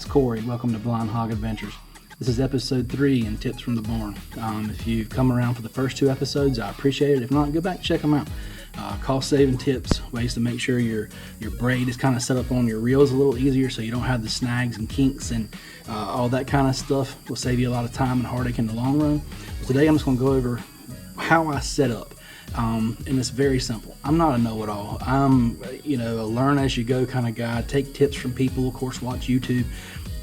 Corey. Welcome to Blind Hog Adventures. This is episode 3 and Tips from the Barn. If you've come around for the first 2 episodes, I appreciate it. If not, go back and check them out. Cost-saving tips, ways to make sure your braid is kind of set up on your reels a little easier so you don't have the snags and kinks and all that kind of stuff. Will save you a lot of time and heartache in the long run. Today I'm just going to go over how I set up. And it's very simple. I'm not a know-it-all. I'm, a learn-as-you-go kind of guy. Take tips from people, of course, watch YouTube,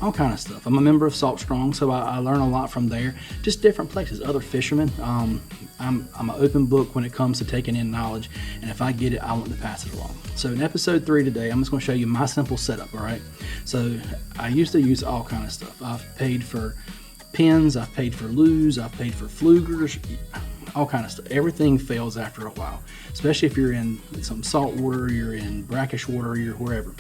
all kind of stuff. I'm a member of Salt Strong, so I learn a lot from there. Just different places, other fishermen. I'm an open book when it comes to taking in knowledge, and if I get it, I want to pass it along. So in episode 3 today, I'm just going to show you my simple setup, all right? So I used to use all kind of stuff. I've paid for pins, I've paid for lures, I've paid for flugers, all kind of stuff. Everything fails after a while, especially if you're in some salt water, you're in brackish water, you're wherever.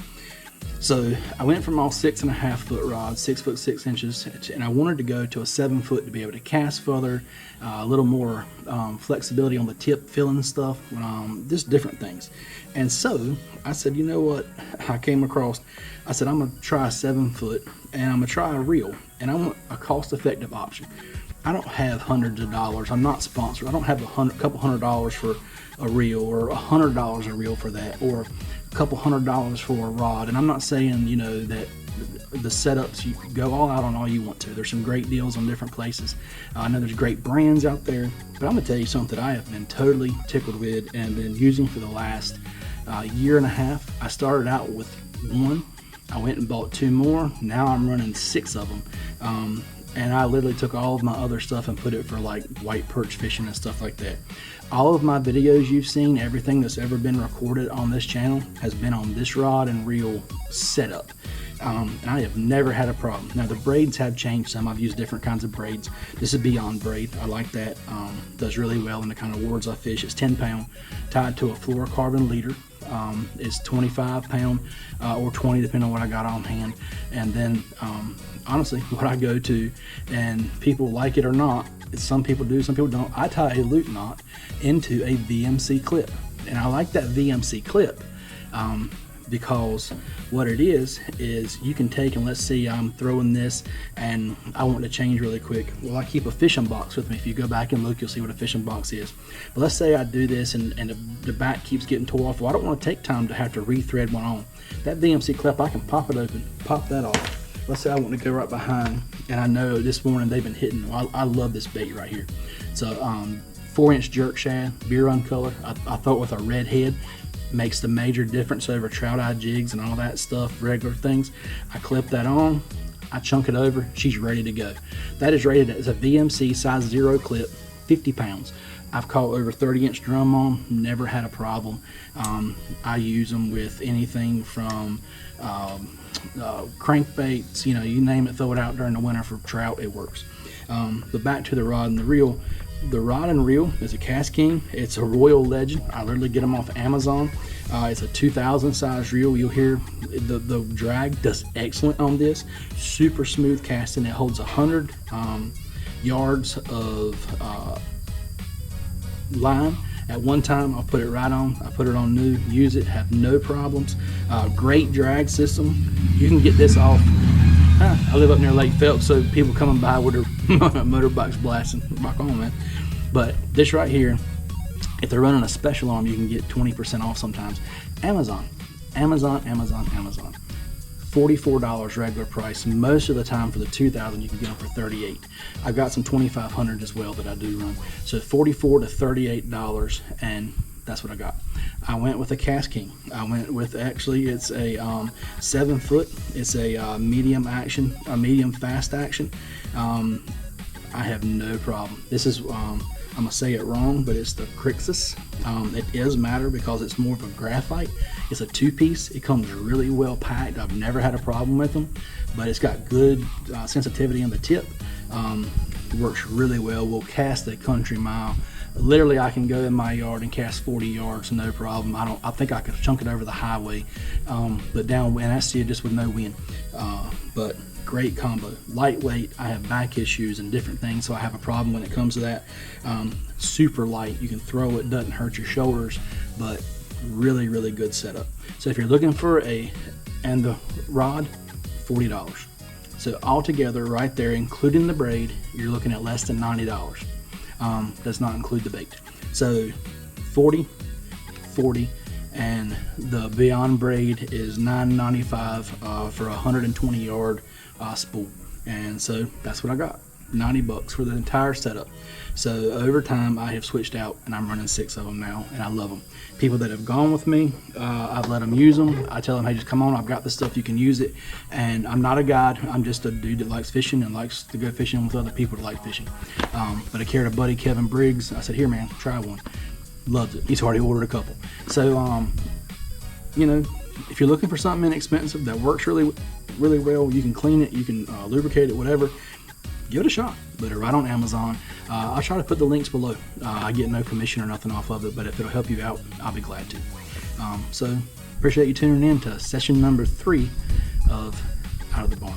So I went from all 6.5 foot rods, 6 foot 6 inches, and I wanted to go to a 7 foot to be able to cast further, a little more flexibility on the tip, filling stuff, just different things. And so I said, you know what? I came across, I said, I'm going to try a 7 foot and I'm going to try a reel, and I want a cost-effective option. I don't have hundreds of dollars. I'm not sponsored. I don't have couple $100 for a reel, or $100 a reel for that, or a couple $100 for a rod. And I'm not saying, that the setups, you go all out on all you want to. There's some great deals on different places. I know there's great brands out there, but I'm gonna tell you something that I have been totally tickled with and been using for the last year and a half. I started out with 1. I went and bought 2 more. Now I'm running 6 of them. And I literally took all of my other stuff and put it for like white perch fishing and stuff like that. All of my videos you've seen, everything that's ever been recorded on this channel has been on this rod and reel setup. And I have never had a problem. Now the braids have changed some. I've used different kinds of braids. This is Beyond braid. I like that. Does really well in the kind of wards I fish. It's 10 pound tied to a fluorocarbon leader. It's 25 pound or 20 depending on what I got on hand. And then honestly, what I go to, and people like it or not, some people do, some people don't, I tie a loop knot into a VMC clip. And I like that VMC clip because what it is you can take, and let's see, I'm throwing this and I want to change really quick. Well, I keep a fishing box with me. If you go back and look, you'll see what a fishing box is. But let's say I do this and the back keeps getting tore off. Well, I don't want to take time to have to rethread one on. That VMC clip, I can pop it open, pop that off. Let's say I want to go right behind, and I know this morning they've been hitting. I love this bait right here. It's a 4-inch jerk shad, beer run color. I thought with a red head, makes the major difference over trout eye jigs and all that stuff, regular things. I clip that on, I chunk it over, she's ready to go. That is rated as a VMC size 0 clip, 50 pounds. I've caught over 30-inch drum on, never had a problem. I use them with anything from crankbaits, you name it, throw it out during the winter for trout, it works. But back to the rod and the reel. The rod and reel is a KastKing. It's a Royal Legend. I literally get them off Amazon. It's a 2000 size reel. You'll hear the drag does excellent on this. Super smooth casting. It holds 100 yards of line at one time. I'll put it right on. I put it on new, use it, have no problems. Great drag system. You can get this off. I live up near Lake Phelps, so people coming by with their motorbikes blasting. Rock on, man. But this right here, if they're running a special on them, you can get 20% off sometimes. Amazon. $44 regular price. Most of the time for the 2000 you can get them for $38. I've got some 2500 as well that I do run. So $44 to $38, and that's what I got. I went with a KastKing. I went with, actually, it's a 7 foot. It's a medium action, a medium fast action. I have no problem. This is, I'm gonna say it wrong, but it's the Crixus. It is matter because it's more of a graphite. It's a 2-piece. It comes really well packed. I've never had a problem with them, but it's got good sensitivity on the tip. It works really well. We'll cast a country mile. Literally, I can go in my yard and cast 40 yards, no problem. I think I could chunk it over the highway, but downwind, I see it just with no wind. But great combo, lightweight. I have back issues and different things, so I have a problem when it comes to that. Super light, you can throw it, doesn't hurt your shoulders, but really, really good setup. So if you're looking for and the rod, $40. So altogether, right there, including the braid, you're looking at less than $90. Does not include the bait. So 40, 40, and the Beyond braid is $9.95 for a 120 yard spool. And so that's what I got. $90 for the entire setup. So over time I have switched out and I'm running 6 of them now, and I love them. People that have gone with me, I've let them use them. I tell them, hey, just come on, I've got the stuff, you can use it. And I'm not a guide, I'm just a dude that likes fishing and likes to go fishing with other people that like fishing. But I carried a buddy, Kevin Briggs. I said, here man, try one. Loves it. He's already ordered a couple. So you know, if you're looking for something inexpensive that works really well, you can clean it, you can lubricate it, whatever, give it a shot. Put it right on Amazon. I'll try to put the links below. I get no commission or nothing off of it, but if it'll help you out, I'll be glad to. So appreciate you tuning in to session number 3 of Out of the Barn.